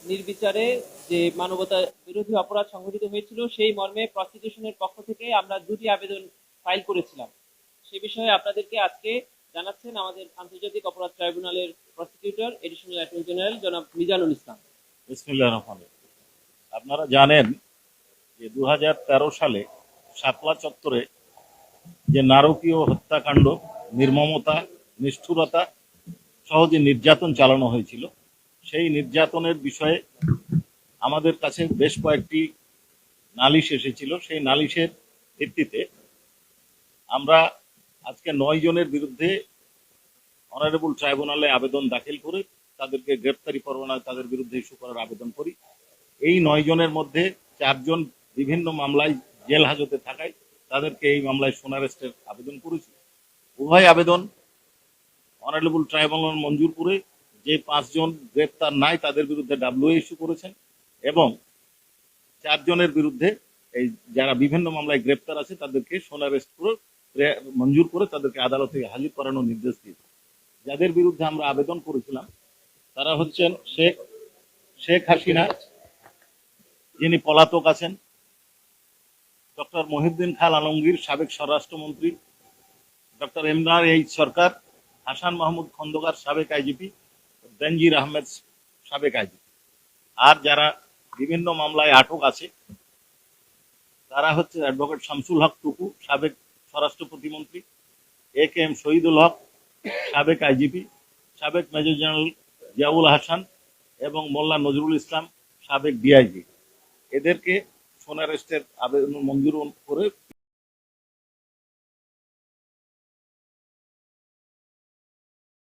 নির্বিচারে যে মানবতা বিরোধী অপরাধ সংঘটিত হয়েছিল সেই মর্মে প্রসিকিউশনের পক্ষ থেকে আমরা দুটি আবেদন ফাইল করেছিলাম। সে বিষয়ে আপনাদেরকে আজকে জানাচ্ছেন আমাদের আন্তর্জাতিক অপরাধ ট্রাইব্যুনালের প্রসিকিউটর এডিশনাল অ্যাটর্নি জেনারেল জনাব মিজানুল ইসলাম। বিসমিল্লাহির রহমানির রহিম। আপনারা জানেন যে 2013 সালে শাপলা চত্বরে যে নারকীয় হত্যাকাণ্ড, নির্মমতা, নিষ্ঠুরতা সহ যে নির্যাতন চালানো হয়েছিল, সেই নির্যাতনের বিষয়ে আমাদের কাছে বেশ কয়েকটি নালিশ এসেছিল। সেই নালিশের ভিত্তিতে আমরা আজকে 9 জনের বিরুদ্ধে অনারেবল ট্রাইব্যুনালে আবেদন দাখিল করে তাদেরকে গ্রেপ্তারি পরোয়ানায় তাদের বিরুদ্ধে ইস্যু করার আবেদন করি। এই 9 জনের মধ্যে 4 জন বিভিন্ন মামলায় জেল হাজতে থাকায় তাদেরকে এই মামলায় সোনারেস্টের আবেদন করেছি। উভয় আবেদন অনারেবল ট্রাইব্যুনাল মঞ্জুর করে যে 5 জন গ্রেপ্তার নাই তাদের বিরুদ্ধে ডাব্লিউ ইস্যু করেছেন এবং 4 জনের বিরুদ্ধে এই যারা বিভিন্ন মামলায় গ্রেপ্তার আছে তাদেরকে সোনারেস্ট করে মঞ্জুর করে তাদেরকে আদালতে হাজির করানোর নির্দেশ দিয়েছে। যাদের বিরুদ্ধে আমরা আবেদন করেছিলাম তারা হচ্ছেন শেখ হাসিনা, যিনি পলাতক আছেন, ডক্টর মহিউদ্দিন খান আলমগীর, সাবেক স্বরাষ্ট্রমন্ত্রী, ডক্টর ইমরান এইচ সরকার, হাসান মাহমুদ খন্দকার, সাবেক আইজিপি, বেনজির আহমেদ, সাবেক আইজিপি। আর যারা বিভিন্ন মামলায় আটক আছে তারা হচ্ছে অ্যাডভোকেট শামসুল হক টুকু, সাবেক স্বরাষ্ট্র প্রতিমন্ত্রী, এ.কে.এম. শহীদুল হক, সাবেক আইজিপি, সাবেক মেজর জেনারেল জিয়াউল হাসান এবং মোল্লা নজরুল ইসলাম, সাবেক ডিআইজি। এদেরকে সোনারেস্টের আবেদন মঞ্জুর করে